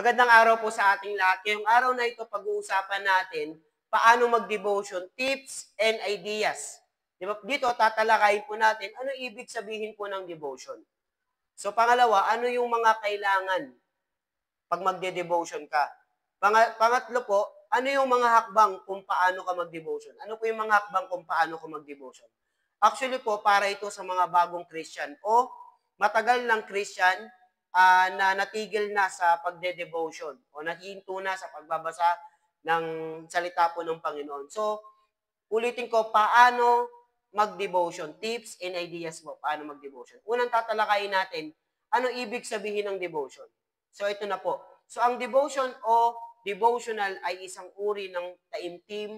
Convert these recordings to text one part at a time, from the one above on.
Magandang araw po sa ating lahat. Ngayong araw na ito, pag-uusapan natin paano mag-devotion, tips and ideas. Di ba? Dito, tatalakayin po natin ano ibig sabihin po ng devotion. So, pangalawa, ano yung mga kailangan pag magde-devotion ka? Pangatlo po, ano yung mga hakbang kung paano ka mag-devotion? Ano po yung mga hakbang kung paano ka mag-devotion? Actually po, para ito sa mga bagong Christian o matagal ng Christian na natigil na sa pagde-devotion o nahinto na sa pagbabasa ng salita po ng Panginoon. So, ulitin ko, paano mag-devotion? Tips and ideas po, paano mag-devotion. Unang tatalakayin natin, ano ibig sabihin ng devotion? So, ito na po. So, ang devotion o devotional ay isang uri ng taimtim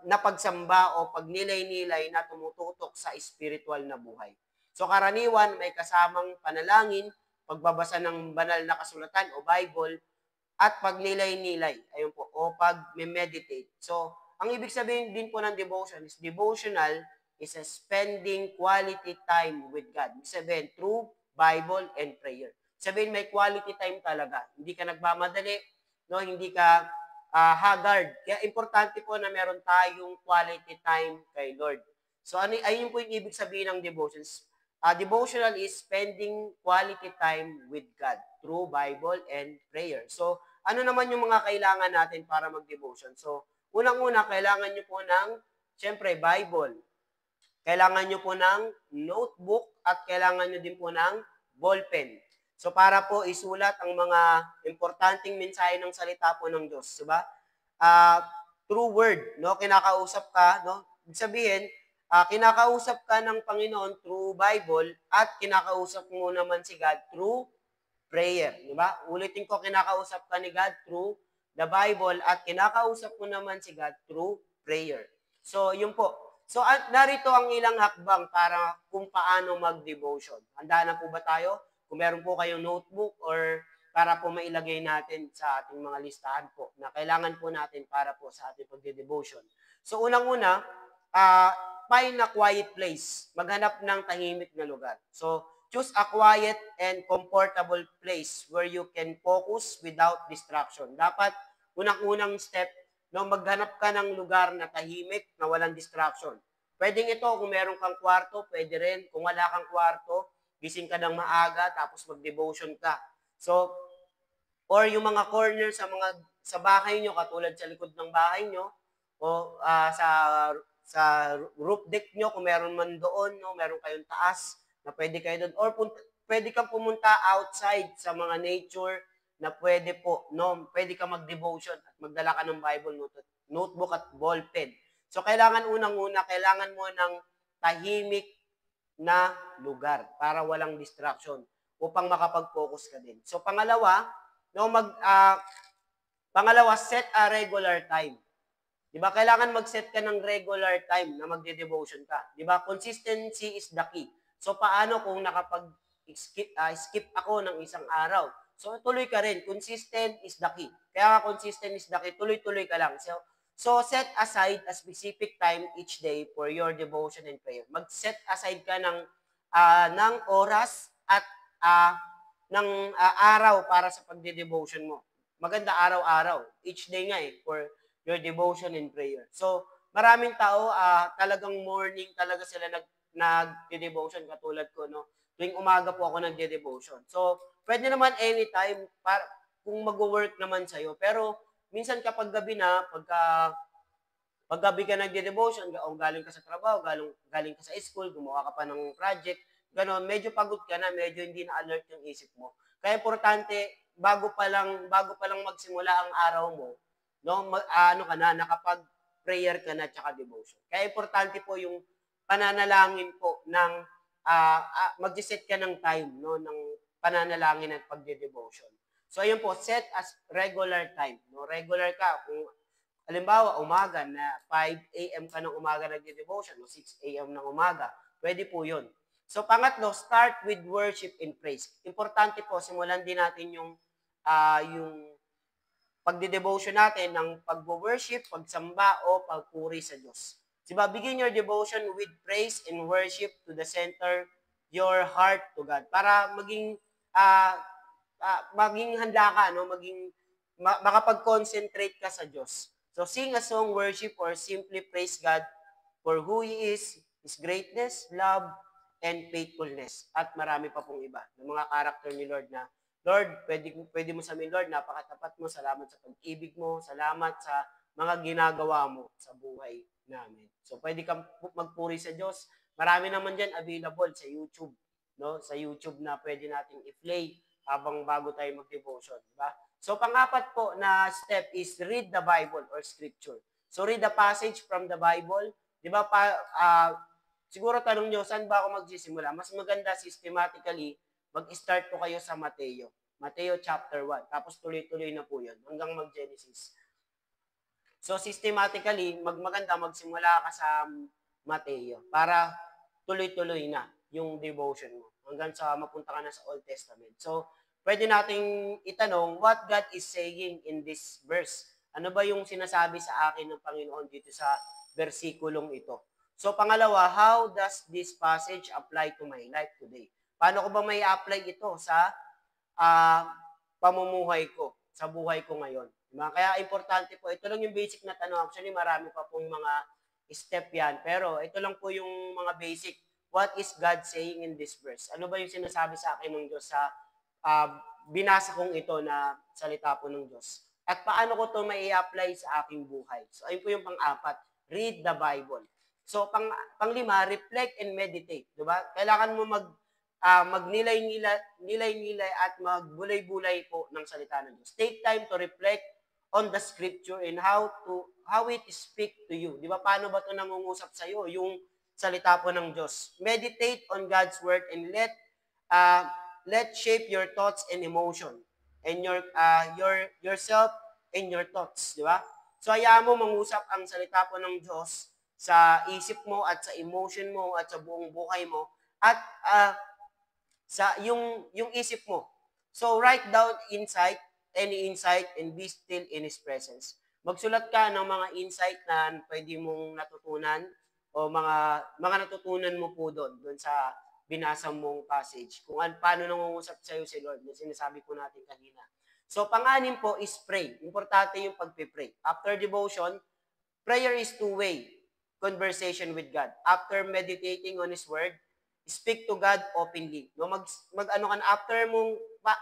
na pagsamba o pagnilay-nilay na tumututok sa spiritual na buhay. So, karaniwan, may kasamang panalangin, pagbabasa ng banal na kasulatan o Bible, at pagnilay-nilay, ayun po, o pag-meditate. So, ang ibig sabihin din po ng devotion is devotional is a spending quality time with God. Ibig sabihin, through Bible and prayer. Sabihin, may quality time talaga. Hindi ka nagmamadali, no? Hindi ka haggard. Kaya importante po na meron tayong quality time kay Lord. So, ayun po yung ibig sabihin ng devotions. Devotional is spending quality time with God through Bible and prayer. So, ano naman yung mga kailangan natin para mag-devotion? So, unang-una, kailangan nyo po ng, syempre, Bible. Kailangan nyo po ng notebook at kailangan nyo din po ng ballpen. So, para po isulat ang mga importanteng mensahe ng salita po ng Diyos. Diba? True word, no? Kinakausap ka, no? Ibig sabihin, kinakausap ka ng Panginoon through Bible at kinakausap mo naman si God through prayer. Di ba? Ulitin ko, kinakausap ka ni God through the Bible at kinakausap mo naman si God through prayer. So, yun po. So, narito ang ilang hakbang para kung paano mag-devotion. Handa na po ba tayo? Kung meron po kayong notebook or para po mailagay natin sa ating mga listahan po na kailangan po natin para po sa ating pagde-devotion. So, unang-una, find a quiet place. Maghanap ng tahimik na lugar. So, choose a quiet and comfortable place where you can focus without distraction. Dapat, unang-unang step, no, maghanap ka ng lugar na tahimik, na walang distraction. Pwedeng ito, kung meron kang kwarto, pwede rin. Kung wala kang kwarto, gising ka ng maaga, tapos mag-devotion ka. So, or yung mga corner sa bahay nyo, katulad sa likod ng bahay nyo, o sa roof deck nyo, kung meron man doon, no, meron kayong taas, na pwede kayo doon. Or pwede kang pumunta outside sa mga nature na pwede po, no, pwede ka mag-devotion at magdala ka ng Bible, notebook at ballpen. So, kailangan unang-una, kailangan mo ng tahimik na lugar para walang distraction upang makapag-focus ka din. So, pangalawa, no, set a regular time. Di ba? Kailangan mag-set ka ng regular time na magde-devotion ka. Di ba? Consistency is the key. So, paano kung skip ako ng isang araw? So, tuloy ka rin. Consistent is the key. Kaya consistent is the key. Tuloy-tuloy ka lang. So, set aside a specific time each day for your devotion and prayer. Mag-set aside ka ng oras at ng araw para sa pagde-devotion mo. Maganda araw-araw. Each day nga for your devotion and prayer. So, maraming tao, talagang morning talaga sila nag-devotion katulad ko, no? Tuwing umaga po ako nagde-devotion. So, pwede naman anytime kung mag-work naman sa'yo. Pero, minsan kapag gabi na, pag gabi ka nagde-devotion, o galing ka sa trabaho, galing ka sa school, gumawa ka pa ng project, ganon, medyo pagod ka na, medyo hindi na alert yung isip mo. Kaya importante, bago pa lang magsimula ang araw mo, no, nakapag-prayer ka na tsaka devotion. Kaya importante po yung pananalangin po ng mag-set ka ng time, no, ng pananalangin at pagde-devotion. So ayun po, set as regular time, no. Regular ka kung halimbawa umaga na 5 AM ka ng umaga nagde-devotion o 6 AM ng umaga, pwede po 'yun. So pangatlo, start with worship and praise. Importante po simulan din natin yung pagde-devotion natin ng pagwo-worship, pagsamba o pagpuri sa Diyos. Diba? Begin your devotion with praise and worship to the center your heart to God. Para maging maging handa ka, no? Makapag-concentrate ka sa Diyos. So, sing a song, worship, or simply praise God for who He is, His greatness, love, and faithfulness. At marami pa pong iba ng mga karakter ni Lord na, Lord, pwede mo sa amin, Lord, napakatapat mo, salamat sa pag-ibig mo, salamat sa mga ginagawa mo sa buhay namin. So, pwede kang magpuri sa Diyos. Marami naman dyan available sa YouTube, no? Sa YouTube na pwede nating i-play habang bago tayo mag-devotion, di ba? So, pang-apat po na step is read the Bible or scripture. So, read the passage from the Bible. Di ba, siguro tanong nyo, saan ba ako magsisimula? Mas maganda systematically, mag-start po kayo sa Mateo. Mateo chapter 1. Tapos tuloy-tuloy na po yun hanggang mag-Genesis. So, systematically, maganda magsimula ka sa Mateo para tuloy-tuloy na yung devotion mo hanggang sa mapunta ka na sa Old Testament. So, pwede nating itanong, what God is saying in this verse? Ano ba yung sinasabi sa akin ng Panginoon dito sa versikulong ito? So, pangalawa, how does this passage apply to my life today? Paano ko ba may apply ito sa pamumuhay ko, sa buhay ko ngayon? Diba? Kaya importante po, ito lang yung basic na tanong. Actually, marami pa pong mga step yan. Pero ito lang po yung mga basic. What is God saying in this verse? Ano ba yung sinasabi sa akin ng Diyos sa binasa kong ito na salita po ng Diyos? At paano ko ito mai-apply sa aking buhay? So, ayun po yung pang-apat. Read the Bible. So, panglima, reflect and meditate. Diba? Kailangan mo magnilay-nilay at magbulay-bulay po ng salita ng Diyos. Take time to reflect on the scripture and how it speak to you. Di ba? Paano ba ito nangungusap sa iyo? Yung salita po ng Diyos. Meditate on God's word and let shape your thoughts and emotion and yourself and your thoughts. Di ba? So, hayaan mo mangusap ang salita po ng Diyos sa isip mo at sa emotion mo at sa buong buhay mo at sa yung isip mo. So, write down any insight, and be still in His presence. Magsulat ka ng mga insight na pwede mong natutunan o mga natutunan mo po doon sa binasa mong passage. Kung paano nangungusap sa iyo si Lord, na sinasabi po natin kanina. So, pang-anim po is pray. Importante yung pagpipray. After devotion, prayer is two-way conversation with God. After meditating on His Word, speak to God openly. No,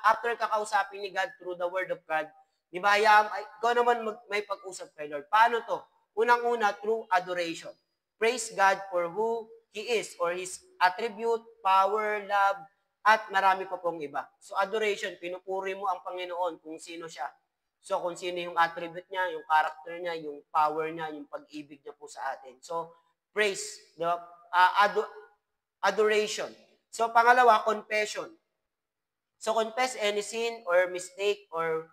after kakausapin ni God through the word of God, di ba, ikaw naman may pag-usap kay Lord. Paano to? Unang-una, through adoration. Praise God for who He is or His attribute, power, love, at marami pa pong iba. So, adoration, pinupuri mo ang Panginoon kung sino siya. So, kung sino yung attribute niya, yung character niya, yung power niya, yung pag-ibig niya po sa atin. So, praise, di ba? Adoration. So, pangalawa, confession. So, confess any sin or mistake or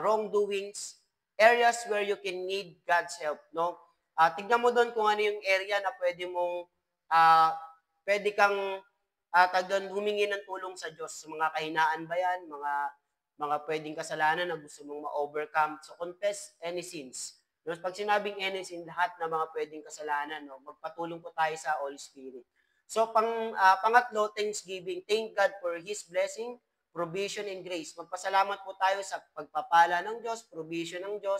wrongdoings, areas where you can need God's help, no? Tignan mo doon kung ano yung area na pwede kang humingi ng tulong sa Diyos. So, mga kahinaan ba yan? Mga pwedeng kasalanan na gusto mong ma-overcome. So, confess any sins. No? Pag sinabing any sin, lahat na mga pwedeng kasalanan, no? Magpatulong po tayo sa Holy Spirit. So, pangatlo, thanksgiving. Thank God for His blessing, provision, and grace. Magpasalamat po tayo sa pagpapala ng Diyos, provision ng Diyos,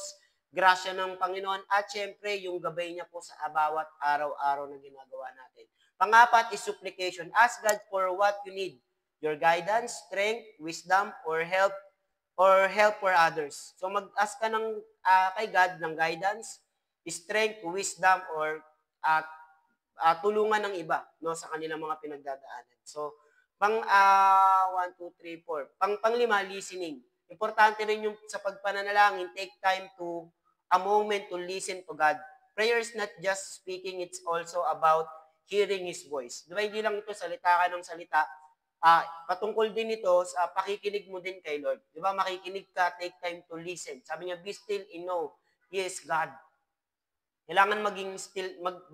grasya ng Panginoon, at syempre, yung gabay niya po sa bawat araw-araw na ginagawa natin. Pangapat is supplication. Ask God for what you need. Your guidance, strength, wisdom, or help for others. So, mag-ask ka kay God ng guidance, strength, wisdom, or tulungan ng iba, no, sa kanilang mga pinagdadaanan. So, 1, 2, 3, 4. Panglima, listening. Importante rin yung sa pagpananalangin, take time a moment to listen to God. Prayer is not just speaking, it's also about hearing His voice. Diba, hindi lang ito salita ka ng salita. Patungkol din ito sa pakikinig mo din kay Lord. Diba, makikinig ka, take time to listen. Sabi niya, be still and know He is God. Kailangan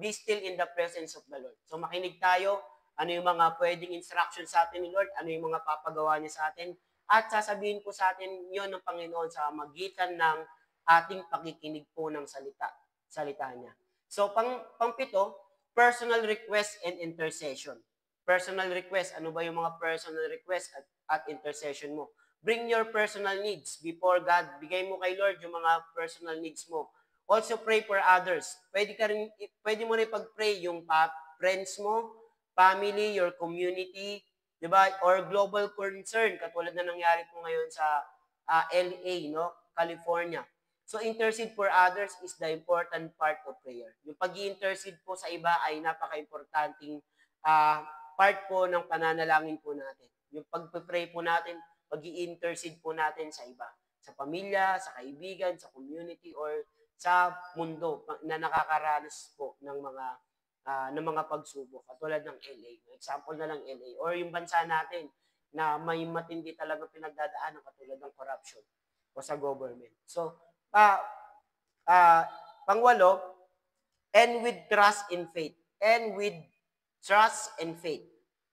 be still in the presence of the Lord. So makinig tayo, ano yung mga pwedeng instruction sa atin ni Lord, ano yung mga papagawa niya sa atin, at sasabihin po sa atin yon ng Panginoon sa magitan ng ating pakikinig po ng salita niya. So pangpito, personal request and intercession. Personal request, ano ba yung mga personal request at intercession mo? bring your personal needs before God. Bigay mo kay Lord yung mga personal needs mo. Also pray for others. Pwede mo rin pag-pray yung friends mo, family, your community, 'di ba? Or global concern katulad na nangyari po ngayon sa LA, no? California. So intercede for others is the important part of prayer. Yung pag-i-intercede po sa iba ay napaka-importanting part po ng pananalangin po natin. Yung pag-pray po natin, pag-i-intercede po natin sa iba, sa pamilya, sa kaibigan, sa community, or sa mundo na nakakaranas po ng mga pagsubok katulad ng LA. Example na lang LA or yung bansa natin na may matindi talagang pinagdadaanan katulad ng corruption o sa government. So, pangwalo, and with trust and faith. And with trust and faith.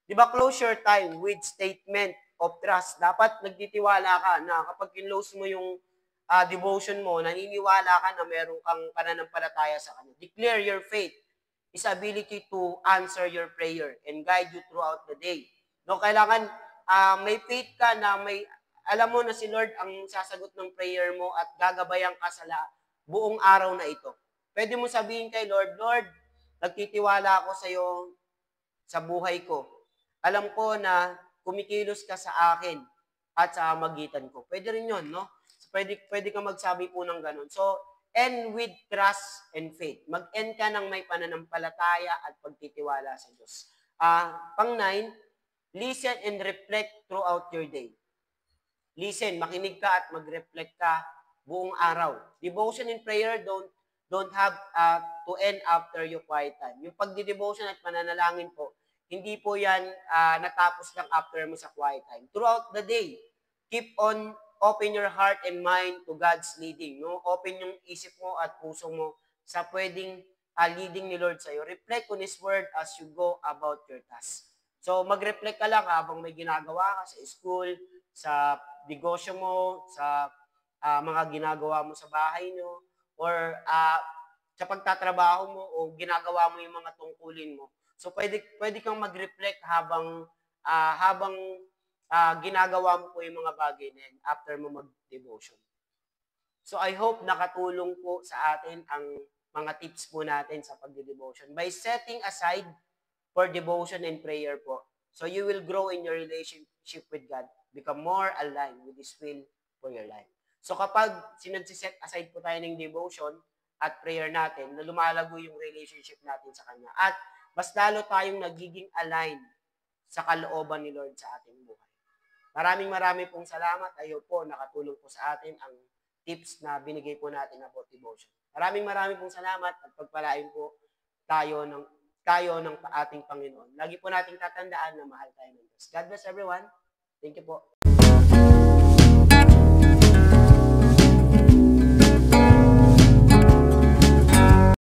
Di ba, close your time with statement of trust. Dapat nagtitiwala ka na kapag kinlose mo yung devotion mo, naniniwala ka na meron kang pananampalataya sa Kanya. Declare your faith, His ability to answer your prayer and guide you throughout the day. No, kailangan may faith ka na alam mo na si Lord ang sasagot ng prayer mo at gagabayan ka sa buong araw na ito. Pwede mo sabihin kay Lord, Lord, nagtitiwala ako sa iyo sa buhay ko. Alam ko na kumikilos ka sa akin at sa magitan ko. Pwede rin yun, no? So, pwede kang magsabi po ng ganun. So, end with trust and faith. Mag-end ka ng may pananampalataya at pagtitiwala sa Diyos. Pang-9, listen and reflect throughout your day. Listen, makinig ka at mag-reflect ka buong araw. Devotion and prayer don't have to end after your quiet time. Yung pagdi-devotion at pananalangin po, hindi po yan natapos lang after mo sa quiet time. Throughout the day, keep on open your heart and mind to God's leading. No? Open yung isip mo at puso mo sa pwedeng leading ni Lord sa'yo. Reflect on His Word as you go about your task. So, mag-reflect ka lang habang may ginagawa ka sa school, sa negosyo mo, sa mga ginagawa mo sa bahay nyo, or sa pagtatrabaho mo o ginagawa mo yung mga tungkulin mo. So, pwede kang mag-reflect habang ginagawa mo po yung mga bagay na yan after mo mag-devotion. So, I hope nakatulong po sa atin ang mga tips po natin sa pag-devotion. By setting aside for devotion and prayer po, so you will grow in your relationship with God, become more aligned with His will for your life. So kapag sinagsiset aside po tayo ng devotion at prayer natin, na lumalago yung relationship natin sa Kanya. At mas lalo tayong nagiging aligned sa kalooban ni Lord sa ating buhay. Maraming pong salamat. Ayaw po, nakatulong po sa atin ang tips na binigay po natin about devotion. Maraming pong salamat at pagpalain po tayo ng ating Panginoon. Lagi po nating tatandaan na mahal tayo ng Diyos. God bless everyone. Thank you po.